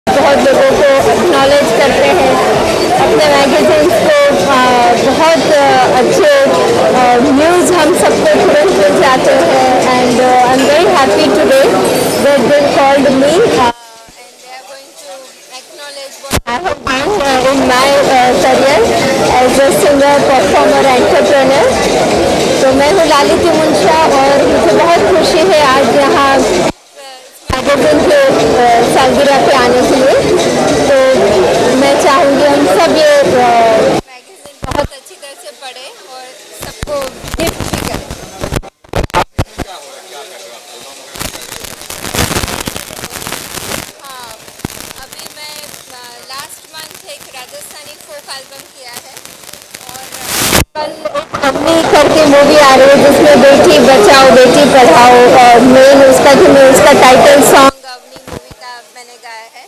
बहुत लोगों को एक्नॉलेज करते हैं, अपने मैगजीन्स को बहुत अच्छे न्यूज़ हम सबको तुरंत मिल जाते हैं and I am very happy today that they called me and they are going to acknowledge what I have done in my career as a singer, performer, entrepreneur. तो मैं हूँ लालिती मुंशा और मुझे बहुत खुशी है आज यहाँ मैगजीन के सालगिरह पे आने के लिए। तो मैं चाहूँगी हम सब ये मैगजीन बहुत अच्छी तरह से पढ़ें और सबको गिफ्ट भी करें। हाँ, अभी मैं मूवी आ रही है जिसमें बेटी बचाओ बेटी पढ़ाओ मेन उसका टाइटल सॉन्ग अवनी मूवी का मैंने गाया है।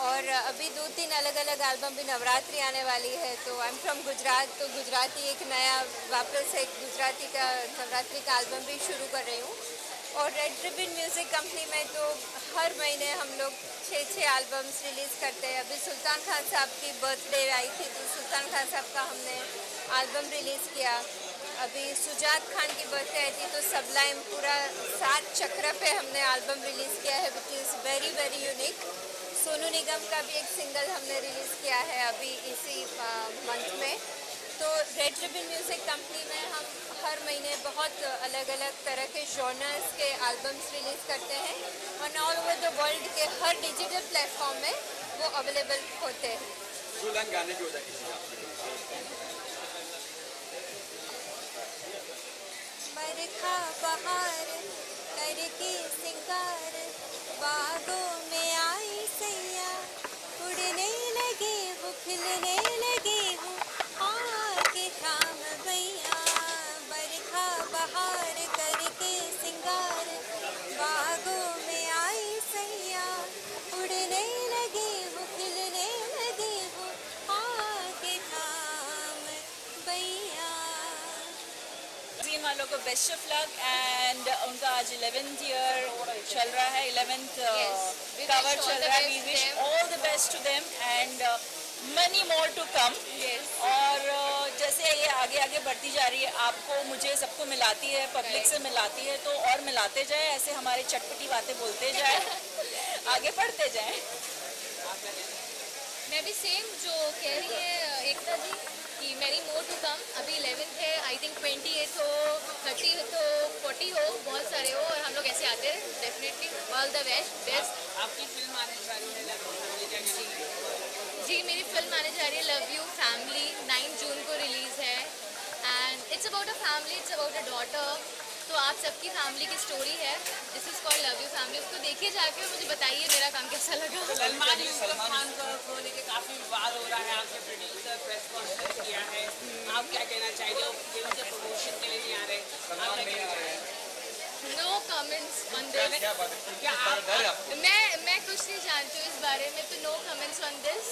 और अभी 2-3 अलग अलग एल्बम भी नवरात्रि आने वाली है, तो आई एम फ्रॉम गुजरात, तो गुजराती एक नया वापस एक गुजराती का नवरात्रि का एल्बम भी शुरू कर रही हूँ। और रेड रिबन म्यूज़िक कंपनी में तो हर महीने हम लोग 6 एल्बम्स रिलीज़ करते हैं। अभी सुल्तान खान साहब की बर्थडे आई थी, तो सुल्तान खान साहब का हमने एल्बम रिलीज़ किया। अभी सुजात खान की बर्थडे आई थी, तो सबलाइम पूरा 7 चक्र पे हमने एल्बम रिलीज़ किया है, which is very very unique. Sonu Nigam का भी एक सिंगल हमने रिलीज़ किया है अभी इसी मंथ में। तो रेड रिबन म्यूज़िक कंपनी में हम हर महीने बहुत अलग अलग तरह के जॉनर्स के एल्बम्स रिलीज़ करते हैं और ऑल ओवर द वर्ल्ड के हर डिजिटल प्लेटफॉर्म में वो अवेलेबल होते हैं। दुल्हन गाने की वजह किसी बरखा बहार करके सिंगार बागों में आई सैया, उड़ने लगे वो खिलने लगे वो आके थाम भैया। बरखा बहार करके सिंगार बागों में आई सैया, उड़ने लगे वो खिलने लगे वो आके थाम भैया। टीम वालों को बेस्ट ऑफ लक एंड उनका आज 11th ईयर चल रहा है, 11th कवर चल रहा है। We wish all the best to them and money more to come. और जैसे ये आगे आगे बढ़ती जा रही है, आपको मुझे सबको मिलाती है, पब्लिक से मिलाती है, तो और मिलाते जाए, ऐसे हमारे चटपटी बातें बोलते जाए आगे बढ़ते जाए। मैं भी सेम जो कह रही है एकता जी कि मैनी मोर टू कम। अभी 11th है, आई थिंक 28 हो, 30 हो, तो 40 हो, बहुत सारे हो और हम लोग ऐसे आते हैं। Definitely all the best. आपकी फिल्म आने वाली है जी, मेरी फिल्म आने जा रही है लव यू फैमिली, 9 जून को रिलीज़ है and it's about a family, it's about a daughter. तो आप सबकी फैमिली की स्टोरी है, this is called love you family. उसको देखिए जाके और मुझे बताइए मेरा काम कैसा लगा। सलमान खान को लेके काफी विवाद हो रहा है, आपके प्रोड्यूसर प्रेस कॉन्फ्रेंस किया है, आप क्या कहना चाहिए? उनके प्रमोशन के लिए नहीं आ रहे, नो कमेंट्स ऑन दिस। मैं कुछ नहीं जानती हूँ इस बारे में, तो नो कमेंट्स ऑन दिस।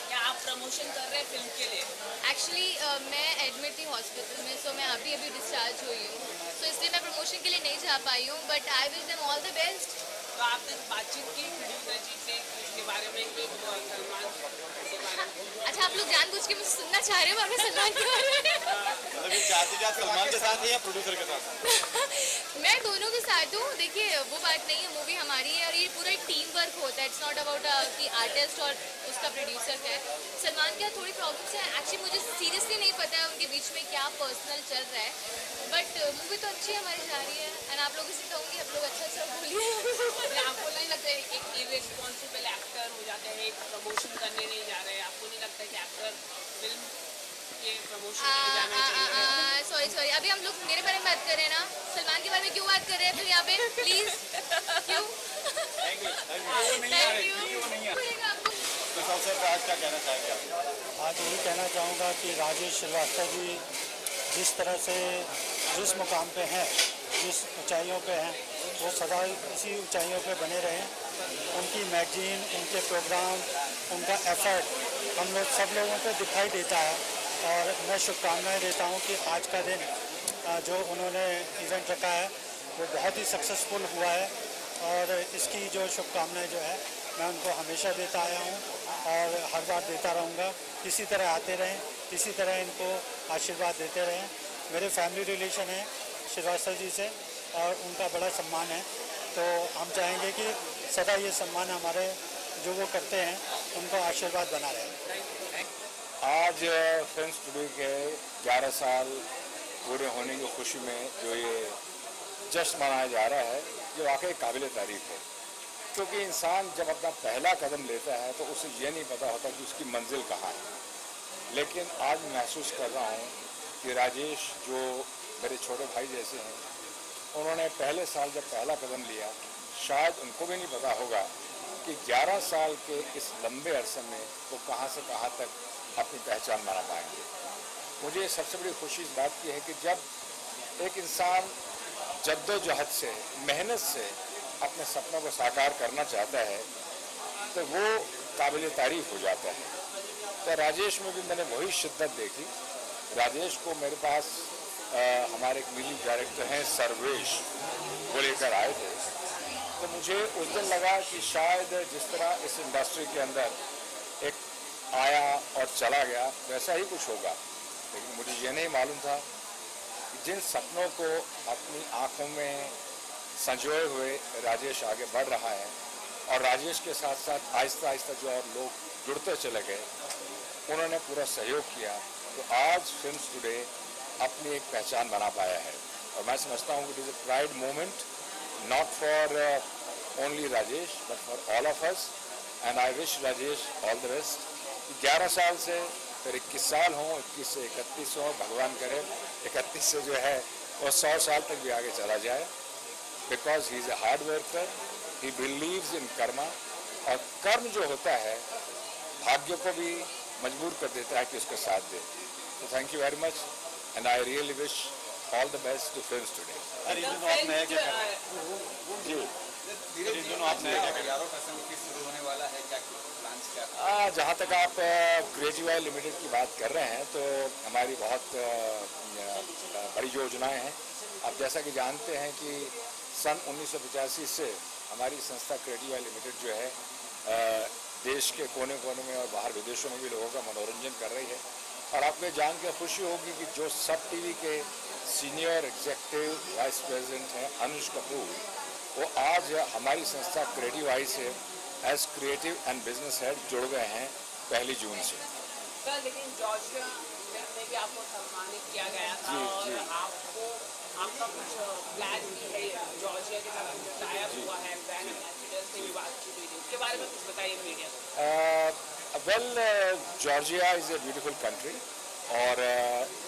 क्या आप प्रमोशन कर रहे हैं फिल्म के लिए? एक्चुअली मैं एडमिट थी हॉस्पिटल में, सो मैं अभी डिस्चार्ज हुई हूँ, तो इसलिए मैं प्रमोशन के लिए नहीं जा पाई हूँ, but I wish them all the best. तो आपने बातचीत की प्रोड्यूसर जी से इसके बारे में कि सलमान के बारे में? अच्छा, आप लोग जानबूझ के मुझे सुनना चाह रहे हो आपने सलमान के बारे में? सलमान के साथ है या प्रोड्यूसर के साथ? मैं दोनों के साथ हूँ। देखिए, वो बात नहीं है, मूवी हमारी है और ये पूरा एक टीम वर्क होता है। इट्स नॉट अबाउट कि आर्टिस्ट और उसका प्रोड्यूसर है। सलमान के थोड़ी प्रॉब्लम्स हैं एक्चुअली, मुझे सीरियसली नहीं पता है उनके बीच में क्या पर्सनल चल रहा है, बट मूवी तो अच्छी हमारी जा रही है एंड आप लोगों से कहूँगी आप लोग अच्छा बोलिए। आपको नहीं लगता है एक इरेस्पॉन्सिबल एक्टर हो जाते हैं, एक प्रमोशन करने नहीं जा रहे हैं? आपको नहीं लगता कि एक्टर फिल्म के प्रमोशन के लिए जाना चाहिए? सॉरी, अभी हम लोग मेरे बारे में बात कर रहे हैं ना, सलमान के बारे में क्यों बात कर रहे हैं फिर यहाँ पे? प्लीज क्यों? Thank you. तो सबसे आज क्या कहना चाहेंगे आप? आज यही कहना चाहूँगा कि राजेश श्रीवास्तव जी जिस तरह से जिस मुकाम पे हैं, जिस ऊंचाइयों पे हैं, वो सदा इसी ऊंचाइयों पे बने रहें। उनकी मैगजीन, उनके प्रोग्राम, उनका एफर्ट हम लोग सब लोगों पे दिखाई देता है और मैं शुभकामनाएं देता हूँ कि आज का दिन जो उन्होंने इवेंट रखा है वो बहुत ही सक्सेसफुल हुआ है और इसकी जो शुभकामनाएं जो है मैं उनको हमेशा देता आया हूँ और हर बार देता रहूँगा। इसी तरह आते रहें, इसी तरह इनको आशीर्वाद देते रहें। मेरे फैमिली रिलेशन है श्रीवास्तव जी से और उनका बड़ा सम्मान है, तो हम चाहेंगे कि सदा ये सम्मान हमारे जो वो करते हैं उनको आशीर्वाद बना रहे। आज फिल्म स्टूडियो के 11 साल पूरे होने की खुशी में जो ये जश्न मनाया जा रहा है, ये वाकई काबिल तारीफ है, क्योंकि इंसान जब अपना पहला कदम लेता है तो उसे ये नहीं पता होता कि उसकी मंजिल कहाँ है। लेकिन आज महसूस कर रहा हूँ कि राजेश जो मेरे छोटे भाई जैसे हैं, उन्होंने पहले साल जब पहला कदम लिया, शायद उनको भी नहीं पता होगा कि 11 साल के इस लंबे अरसे में वो कहाँ से कहाँ तक अपनी पहचान बना पाएंगे। मुझे सबसे बड़ी खुशी इस बात की है कि जब एक इंसान जद्दोजहद से, मेहनत से अपने सपनों को साकार करना चाहता है तो वो काबिल तारीफ हो जाता है। तो राजेश में भी मैंने वही शिद्दत देखी। राजेश को मेरे पास हमारे एक म्यूजिक डायरेक्टर हैं सर्वेश, वो लेकर आए थे। तो मुझे उस दिन लगा कि शायद जिस तरह इस इंडस्ट्री के अंदर एक आया और चला गया वैसा ही कुछ होगा, लेकिन मुझे ये नहीं मालूम था कि जिन सपनों को अपनी आंखों में संजोए हुए राजेश आगे बढ़ रहा है, और राजेश के साथ साथ आहिस्ता आहिस्ता जो और लोग जुड़ते चले गए, उन्होंने पूरा सहयोग किया, तो आज फिल्म्स टुडे अपनी एक पहचान बना पाया है। और मैं समझता हूँ कि it is a pride moment, not for only Rajesh but for all of us, and I wish Rajesh all the best. 11 साल से फिर 21 साल हों, 21 से 31 हों, भगवान करे 31 से जो है वो 100 साल तक भी आगे चला जाए, because he is a hard worker, he believes in Karma, और कर्म जो होता है भाग्य को भी मजबूर कर देता है कि उसका साथ दे। तो thank you very much and I really wish all the best to films today. जहाँ तक आप क्रिएटिव आई लिमिटेड की बात कर रहे हैं तो हमारी बहुत बड़ी योजनाएं हैं। आप जैसा कि जानते हैं कि सन 1985 से हमारी संस्था क्रिएटिव आई लिमिटेड जो है देश के कोने कोने में और बाहर विदेशों में भी लोगों का मनोरंजन कर रही है। और आपको जान के खुशी होगी कि जो सब टीवी के सीनियर एग्जीक्यूटिव वाइस प्रेसिडेंट हैं अनुज कपूर, वो आज हमारी संस्था क्रिएटिव आई से as creative and business head जुड़ गए हैं 1 जून से। सर लेकिन जॉर्जिया में भी आपको सम्मानित किया गया था, जी, और आपका कुछ प्लान भी है जॉर्जिया के साथ जो टाइप हुआ है, ब्रांड एम्बेसडर से भी बातचीत हुई थी, उसके बारे में कुछ बताइए media. Well, Georgia is a beautiful country, और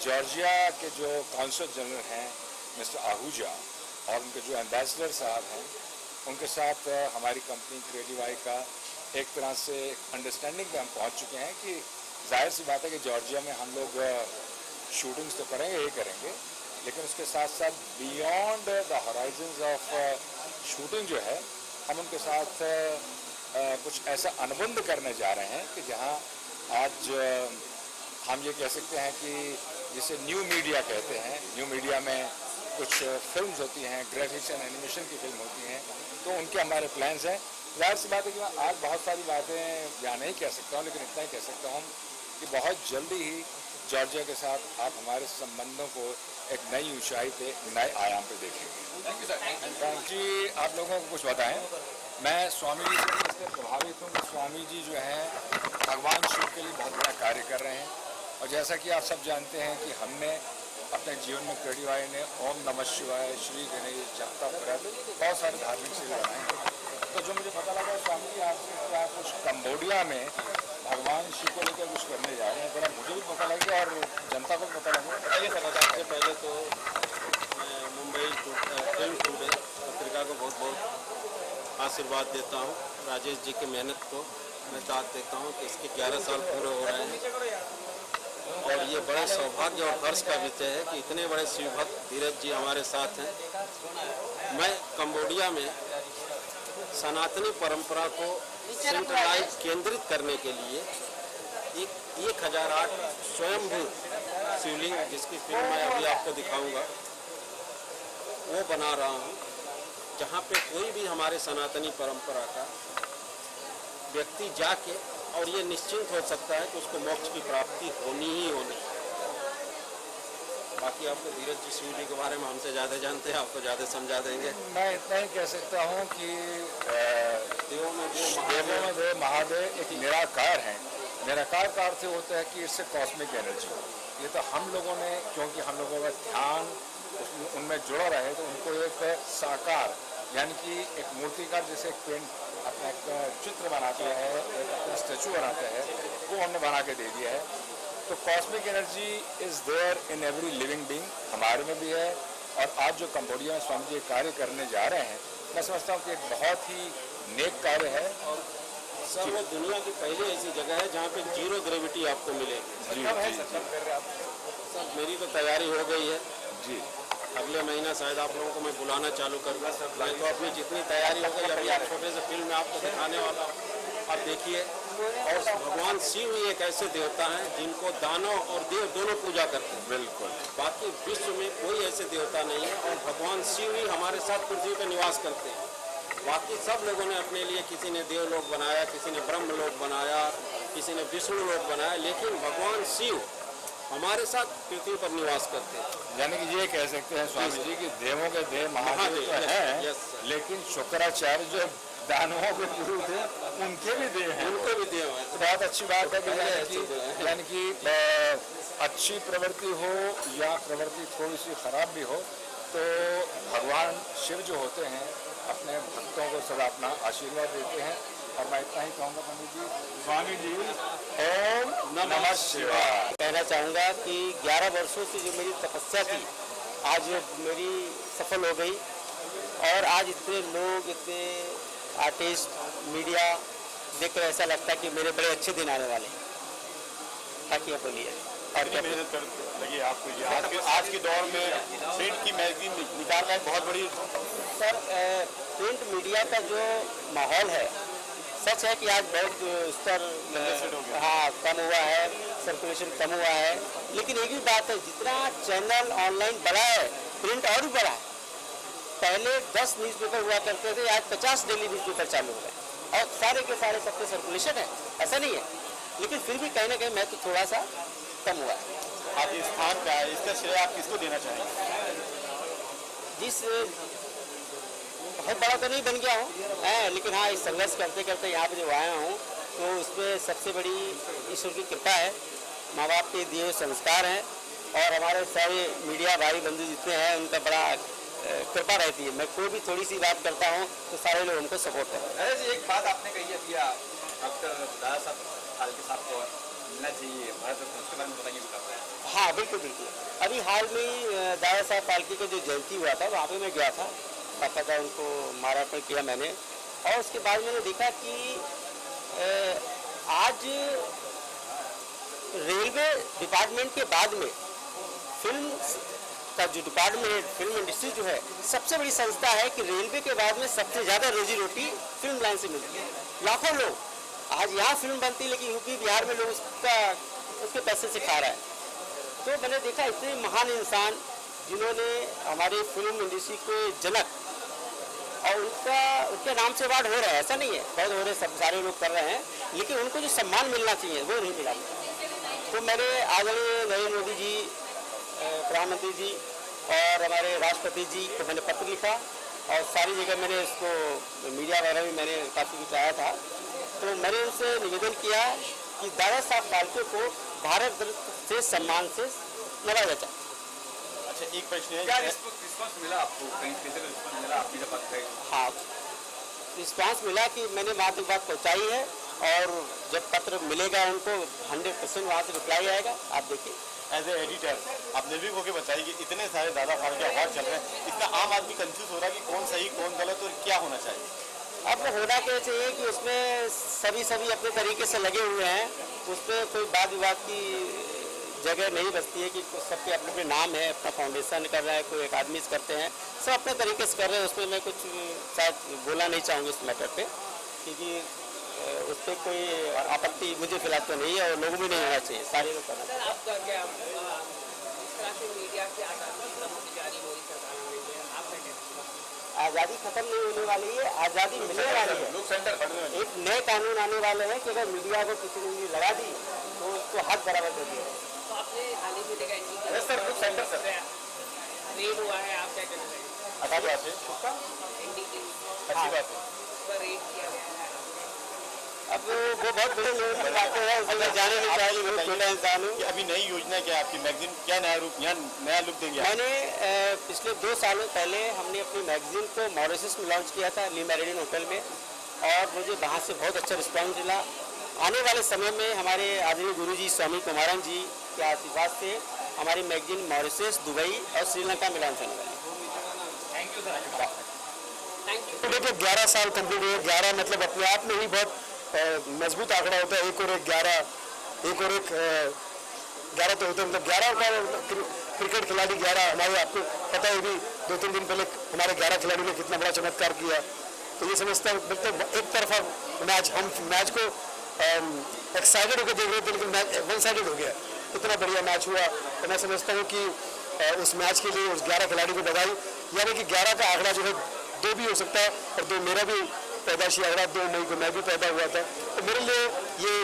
जॉर्जिया के जो कौंसल जनरल हैं मिस्टर आहूजा और उनके जो एम्बेसडर साहब हैं, उनके साथ हमारी कंपनी क्रिएटिव आई का एक तरह से अंडरस्टैंडिंग पे हम पहुंच चुके हैं कि जाहिर सी बात है कि जॉर्जिया में हम लोग शूटिंग्स तो करेंगे ही करेंगे, लेकिन उसके साथ साथ beyond the horizons of shooting जो है हम उनके साथ कुछ ऐसा अनुबंध करने जा रहे हैं कि जहां आज हम ये कह सकते हैं कि जिसे न्यू मीडिया कहते हैं, न्यू मीडिया में कुछ फिल्म्स होती हैं, ग्राफिक्स एंड एनिमेशन की फिल्म होती हैं, तो उनके हमारे प्लान्स हैं। जाहिर सी बात है कि मैं आज बहुत सारी बातें यहाँ नहीं कह सकता हूँ, लेकिन इतना ही कह सकता हूँ कि बहुत जल्दी ही जॉर्जिया के साथ आप हमारे संबंधों को एक नई ऊंचाई पे, नए आयाम पे देखेंगे। Thank you sir. Thank you. आप लोगों को कुछ बताएं, मैं स्वामी जी से इसलिए प्रभावित हूँ कि स्वामी जी जो हैं भगवान शिव के लिए बहुत बड़ा कार्य कर रहे हैं, और जैसा कि आप सब जानते हैं कि हमने अपने जीवन में क्रिएटिव आई ने ओम नमः शिवाय, श्री गणेश, जपता व्रत, बहुत सारे धार्मिक सेवा बनाए हैं। तो जो मुझे पता लगा स्वामी जी आपसे क्या कुछ कंबोडिया में भगवान शिव को लेकर कुछ करने जा रहे हैं, थोड़ा मुझे भी पता लगे और जनता को भी पता लगे। आइए सर, सबसे पहले तो मैं मुंबई फिल्म टुडे पत्रिका को बहुत बहुत आशीर्वाद देता हूँ। राजेश जी की मेहनत को मैं साथ देता हूँ कि इसके 11 साल पूरे हो रहे हैं, और ये बड़े सौभाग्य और हर्ष का विषय है कि इतने बड़े शिव भक्त धीरज जी हमारे साथ हैं। मैं कंबोडिया में सनातनी परंपरा को सेंट्रलाइज केंद्रित करने के लिए 1008 स्वयंभू शिवलिंग, जिसकी फिल्म मैं अभी आपको दिखाऊंगा, वो बना रहा हूँ, जहाँ पे कोई भी हमारे सनातनी परंपरा का व्यक्ति जाके और ये निश्चिंत हो सकता है कि उसको मोक्ष की प्राप्ति होनी ही होनी। बाकी आपको धीरज जी शिव जी के बारे में हमसे ज़्यादा जानते हैं, आपको ज़्यादा समझा देंगे। मैं इतना ही कह सकता हूँ कि देवों में देव महादेव एक निराकार हैं। निराकार का अर्थ होता है कि इससे कॉस्मिक एनर्जी, ये तो हम लोगों ने, क्योंकि हम लोगों का ध्यान उनमें जुड़ा रहे, तो उनको एक साकार यानी कि एक मूर्तिकार जैसे एक पेंट अपना एक चित्र बनाता है, एक अपना स्टैचू बनाता है, वो हमने बना के दे दिया है। तो cosmic energy is there in every living being, हमारे में भी है। और आज जो कंबोडिया में स्वामी जी कार्य करने जा रहे हैं, मैं समझता हूँ कि एक बहुत ही नेक कार्य है। और सर, वो दुनिया की पहली ऐसी जगह है जहाँ पे जीरो ग्रेविटी आपको मिलेगी। जी, सर, मेरी तो तैयारी हो गई है जी। अगले महीना शायद आप लोगों को मैं बुलाना चालू करूँगा। मैं तो अपनी जितनी तैयारी हो गई, अभी आप छोटे से फिल्म में आपको दिखाने वाला हूँ, आप देखिए। और भगवान शिव ही एक ऐसे देवता हैं जिनको दानव और देव दोनों पूजा करते हैं। बिल्कुल। बाकी विश्व में कोई ऐसे देवता नहीं है और भगवान शिव ही हमारे साथ पृथ्वी पर निवास करते हैं। बाकी सब लोगों ने अपने लिए, किसी ने देवलोक बनाया, किसी ने ब्रह्मलोक बनाया, किसी ने विष्णु लोक बनाया, लेकिन भगवान शिव हमारे साथ पृथ्वी पर निवास करते हैं। यानी कि ये कह सकते हैं स्वामी जी कि देवों के देव महादेव तो हैं, लेकिन शुक्राचार्य जो दानवों के गुरु थे उनके भी देव हैं। उनको भी देव है। तो बहुत अच्छी बात है कि यानी कि अच्छी प्रवृत्ति हो या प्रवृत्ति थोड़ी सी खराब भी हो, तो भगवान शिव जो होते हैं अपने भक्तों को सदा अपना आशीर्वाद देते हैं। और मैं इतना ही कहूँगा पंडित जी, स्वामी जी ओम नमः शिवाय। कहना चाहूँगा कि 11 वर्षों से जो मेरी तपस्या थी आज मेरी सफल हो गई और आज इतने लोग, इतने आर्टिस्ट, मीडिया देखकर ऐसा लगता है कि मेरे बड़े अच्छे दिन आने वाले हैं। ताकि आप बोलिए और क्या मेहनत कर लगी आपको ये आज के दौर में प्रिंट की मैगजीन निकालना है बहुत बड़ी। सर, प्रिंट मीडिया का जो माहौल है, सच है कि आज बहुत स्तर हाँ कम हुआ है, सर्कुलेशन कम हुआ है, लेकिन एक ही बात है, जितना चैनल ऑनलाइन बढ़ा है प्रिंट और भी बढ़ा है। पहले 10 न्यूज़पेपर हुआ करते थे, आज 50 डेली न्यूज़पेपर चालू हो गए और सारे के सारे सबके सर्कुलेशन है, ऐसा नहीं है, लेकिन फिर भी कहीं ना कहीं मैं तो थोड़ा सा कम हुआ है। आप इस स्थान पे आए, इसका श्रेय आप किसको देना चाहेंगे? जिस बहुत बड़ा तो नहीं बन गया हूँ, लेकिन हाँ इस संघर्ष करते करते यहाँ पे जो आया हूँ तो उसमें सबसे बड़ी ईश्वर की कृपा है, माँ बाप के दिए हुए संस्कार हैं और हमारे सारे मीडिया भाई बंधु जितने हैं उनका बड़ा कृपा रहती है। मैं कोई भी थोड़ी सी बात करता हूँ तो सारे लोग उनको सपोर्ट करते हैं। अरे जी, एक बात आपने कही है भैया, डॉक्टर दादा साहब फाल्के साहब को मिलना चाहिए, भारत रत्न, उसके बारे में बताइए। हाँ बिल्कुल बिल्कुल, अभी हाल में ही दादा साहब फाल्के का जो जयंती हुआ था वहाँ पे मैं गया था, बाकायदा उनको माल्यार्पण किया मैंने। और उसके बाद मैंने देखा कि आज रेलवे डिपार्टमेंट के बाद में फिल्म का जो डिपार्टमेंट, फिल्म इंडस्ट्री जो है सबसे बड़ी संस्था है कि रेलवे के बाद में सबसे ज़्यादा रोजी रोटी फिल्म लाइन से मिलती है। लाखों लोग आज यहाँ फिल्म बनती है लेकिन यूपी बिहार में लोग उसके पैसे से खा रहा है। तो मैंने देखा इतने महान इंसान जिन्होंने हमारी फिल्म इंडस्ट्री के जनक, और उनके नाम से अवार्ड हो रहा है, ऐसा नहीं है बहुत हो रहे, सब सारे लोग कर रहे हैं, लेकिन उनको जो सम्मान मिलना चाहिए वो नहीं मिला। तो मैंने आदरणीय नरेंद्र मोदी जी, प्रधानमंत्री जी और हमारे राष्ट्रपति जी को मैंने पत्र लिखा और सारी जगह मैंने इसको मीडिया वगैरह भी मैंने काफ़ी कुछ आया था। तो मैंने उनसे निवेदन किया कि दादा साहब फाल्के को भारत रत्न से सम्मान से नवाजा जाए। अच्छा, एक प्रश्न है, क्या रिस्पॉन्स मिला आपको? कहीं स्पेशल रिस्पॉन्स मिला आपकी जब बात कही? हाँ, रिस्पॉन्स मिला कि मैंने वहाँ तक बात पहुँचाई है और जब पत्र मिलेगा उनको 100% वहाँ से रिप्लाई आएगा। आप देखिए, एज ए एडिटर आप निर्भीक होकर बताइए कि इतने सारे दादा फाल्के अवार्ड चल रहे हैं, इसका आम आदमी कंफ्यूज हो रहा है कि कौन सही कौन गलत और क्या होना चाहिए? अब होना क्या चाहिए कि उसमें सभी अपने तरीके से लगे हुए हैं, उसमें कोई वाद विवाद की जगह नहीं बचती है कि सबके अपने अपने नाम है, अपना फाउंडेशन कर रहा है, कोई एक आदमी करते हैं, सब अपने तरीके से कर रहे हैं। उसमें मैं कुछ शायद बोलना नहीं चाहूँगी इस मैटर पे, क्योंकि उस पर कोई आपत्ति मुझे फिलहाल तो नहीं है और लोगों भी नहीं होना चाहिए, सारे लोग करना चाहिए। आज़ादी खत्म नहीं होने वाली है, आज़ादी मिलने वाली है। लोक सेंटर एक नए कानून आने वाले हैं कि अगर मीडिया को किसी ने उंगली लगा दी तो उसको हद बराबर कर दिया। तो आपने हाल ही में देखा है सर, लोक सेंटर सर रेड हुआ है, आप क्या कहना चाहिए? अच्छा बात है, अच्छी बात है, पर रेड किया गया है। अब वो बहुत बड़े लोग की बातें हैं, उसमें जाने नहीं चाहिए, बहुत छोटा इंसान हूँ। अभी नई योजना क्या है आपकी? मैगजीन क्या नया रूप, यहाँ नया लुक देंगे? मैंने पिछले 2 सालों पहले हमने अपनी मैगजीन को मॉरिशस में लॉन्च किया था, ली मेरिडियन होटल में, और मुझे वहाँ से बहुत अच्छा रिस्पॉन्स मिला। आने वाले समय में हमारे आदरणीय गुरुजी स्वामी कुमारन जी के आशीर्वाद से हमारी मैगजीन मॉरिशस, दुबई और श्रीलंका में लॉन्च होने वाली है। Thank you sir. Thank you. देखिए 11 साल कंप्लीट हुए, 11 मतलब अपने आप में ही बहुत मजबूत आंकड़ा होता है। 1 और 1 11, 1 और 1 11 तो होता है, मतलब 11 का क्रिकेट खिलाड़ी 11, हमारे आपको पता है भी 2-3 दिन पहले हमारे 11 खिलाड़ियों ने कितना बड़ा चमत्कार किया। तो ये समझता हूँ मतलब एक तरफा मैच, हम मैच को एक्साइटेड होकर देख रहे थे लेकिन मैच वन साइडेड हो गया, इतना बढ़िया मैच हुआ। तो मैं समझता हूँ कि उस मैच के लिए उस 11 खिलाड़ी को बधाई, यानी कि 11 का आंकड़ा जो है 2 भी हो सकता है और 2 मेरा भी पैदाइशी आंकड़ा 2 मई को मैं भी पैदा हुआ था। तो मेरे लिए ये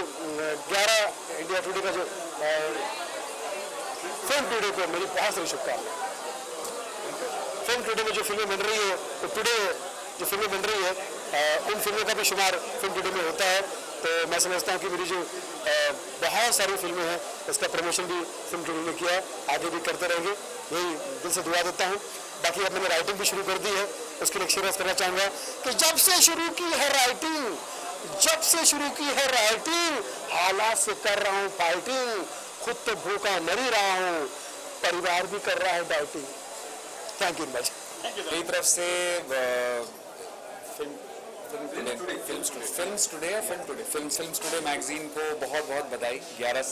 11 इंडिया टुडे का जो फिल्म टुडे को मेरी बहुत सारी शुभकामनाएं। फिल्म टुडे में जो फिल्में बन रही है तो टुडे जो फिल्में बन रही है उन फिल्मों का भी शुमार फिल्म टुडे में होता है। तो मैं समझता हूँ कि मेरी जो बहुत सारी फिल्में हैं उसका प्रमोशन भी फिल्म टुडे में किया है, आगे भी करते रहेंगे, यही दिल से दुआ देता हूँ। बाकी अब मैंने राइटिंग भी शुरू कर दी है, उसके लिए शेयर करना चाहूँगा कि जब से शुरू की है राइटिंग, जब से शुरू की है राइटिंग, हालात से कर रहा हूँ फाइटिंग, खुद तो भूखा मर ही रहा हूँ, परिवार भी कर रहा है डाइटिंग। Thank you much. मेरी तरफ से फिल्म्स टुडे मैगजीन को बहुत बहुत बधाई। 11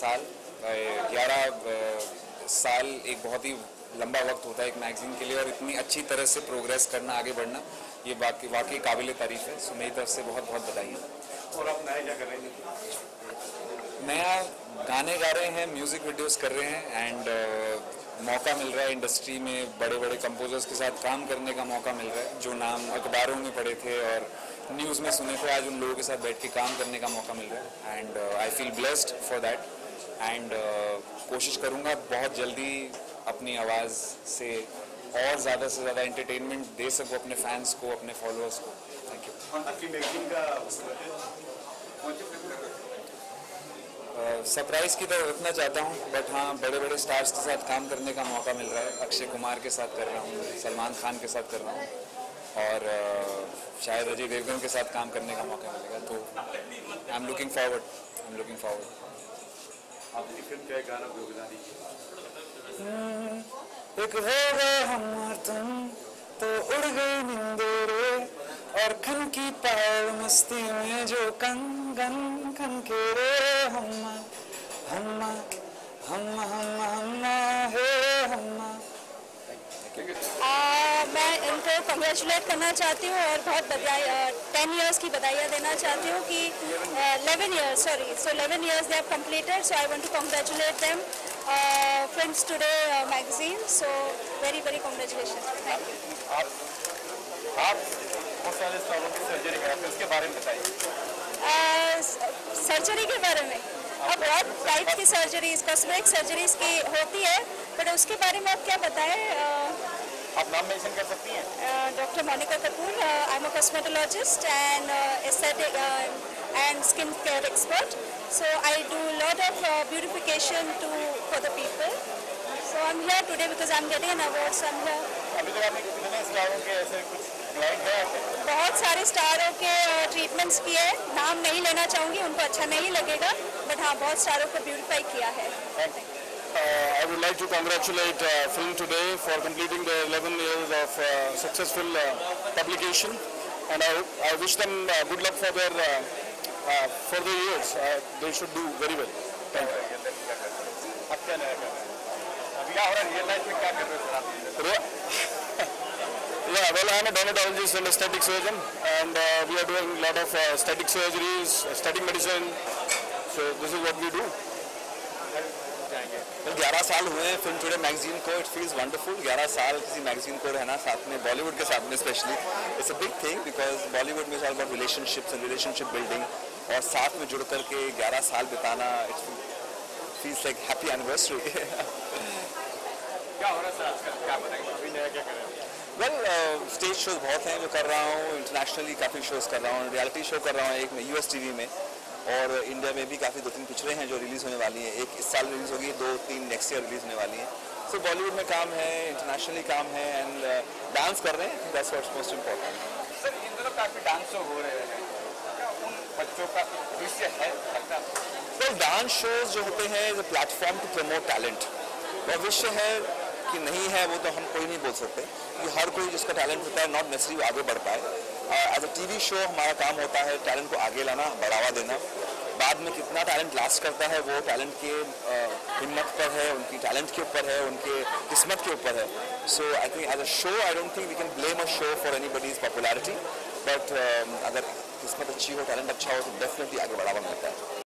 साल एक बहुत ही लंबा वक्त होता है एक मैगजीन के लिए, और इतनी अच्छी तरह से प्रोग्रेस करना, आगे बढ़ना, ये वाकई काबिल तारीफ है। सो मेरी तरफ से बहुत बहुत बधाई है। और आप नया क्या कर रहे हैं? नया गाने गा रहे हैं, म्यूजिक वीडियोस कर रहे हैं, एंड मौका मिल रहा है इंडस्ट्री में बड़े बड़े कंपोजर्स के साथ काम करने का मौका मिल रहा है। जो नाम अखबारों में पढ़े थे और न्यूज़ में सुने थे, आज उन लोगों के साथ बैठ के काम करने का मौका मिल रहा है, and I feel blessed for that. And कोशिश करूँगा बहुत जल्दी अपनी आवाज़ से और ज़्यादा से ज़्यादा एंटरटेनमेंट दे सकूँ अपने फैंस को, अपने फॉलोअर्स को। Thank you. आपकी मैगजीन का सरप्राइज की तरह रखना चाहता हूँ, बट हाँ बड़े बड़े स्टार्स के साथ काम करने का मौका मिल रहा है। अक्षय कुमार के साथ कर रहा हूँ, सलमान खान के साथ कर रहा हूँ, और शायद अजय देवगन के साथ काम करने का मौका मिलेगा। तो आई एम लुकिंग फॉरवर्ड। आपकी फिल्म क्या गाना गुनगुना दीजिए। एक हो गए हम और तुम तो उड़ गई नींदें रे, और खन की पायल मस्ती में जो कंगन खन के रे, हम्मा हम्मा हम्मा हम्मा हम्मा हे हम्मा। मैं इनको कंग्रेचुलेट करना चाहती हूँ और बहुत बधाई 10 इयर्स की बधाइयाँ देना चाहती हूँ कि 11 years they have completed, so I want to congratulate them. Films Today magazine, so very congratulations. Thank you. आप बहुत सारे स्टारों की सर्जरी कराते हैं, उसके बारे में बताइए। सर्जरी के बारे में अब बहुत टाइप की सर्जरीज, कॉस्मेटिक सर्जरीज की होती है, बट उसके बारे में आप क्या बताएं? आप नाम मेंशन कर सकती हैं? Dr. Monica Kapoor, I'm a cosmetologist and aesthetic and skin care expert. So I do a lot of beautification for the people. So I'm here today because I'm getting an award. So I'm here. अभी तक आपने कितने स्टारों के ऐसे कुछ client है आपके? बहुत सारे स्टारों के ट्रीटमेंट्स किए, नाम नहीं लेना चाहूँगी, उनको अच्छा नहीं लगेगा, बट हाँ बहुत स्टारों को ब्यूटिफाई किया है। I would like to congratulate Film Today for completing the 11 years of successful publication, and I wish them good luck for their years. They should do very well. Thank you. आप क्या नया कर रहे हैं? अभी क्या हो रहा है रियल लाइफ में, क्या कर रहे हैं? Yeah, well, I'm a dermatologist and aesthetic surgeon, and we are doing a lot of aesthetic surgeries, aesthetic medicine. So this is what we do. 11 साल हुए हैं फिल्म टुडे मैगजीन को। इट फील्स वंडरफुल 11 साल किसी magazine को रहना, साथ में बॉलीवुड के साथ में specially it's a big thing, because Bollywood में is all about relationships and relationship building, और साथ में जुड़ करके 11 साल बिताना, it feels like happy anniversary. क्या हो रहा है सर आजकल, क्या बताएंगे? अभी नया क्या कर रहे हैं? वेल स्टेज शोज बहुत हैं जो कर रहा हूँ, इंटरनेशनली काफ़ी शोज कर रहा हूँ, रियलिटी शो कर रहा हूँ एक US TV में, और इंडिया में भी काफ़ी 2-3 पिक्चरें हैं जो रिलीज़ होने वाली हैं। एक इस साल रिलीज़ होगी, 2-3 नेक्स्ट ईयर रिलीज़ होने वाली हैं। सो बॉलीवुड में काम है, इंटरनेशनली काम है, एंड डांस कर रहे हैं, that's what's most important. Sir इन दिनों काफ़ी डांस शो हो रहे हैं, क्या उन बच्चों का भविष्य है लगता है? वेल डांस शोज जो होते हैं is a platform to promote talent. भविष्य है कि नहीं है वो तो हम कोई नहीं बोल सकते, कि हर कोई जिसका टैलेंट होता है नॉट नेसेसरी आगे बढ़ पाए। एज अ TV शो हमारा काम होता है टैलेंट को आगे लाना, बढ़ावा देना, बाद में कितना टैलेंट लास्ट करता है वो टैलेंट के हिम्मत पर है, उनकी टैलेंट के ऊपर है, उनके किस्मत के ऊपर है. So I think as a show I don't think we can blame a show for anybody's popularity, but अगर किस्मत अच्छी हो, टैलेंट अच्छा हो तो डेफिनेटली आगे बढ़ावा मिलता है.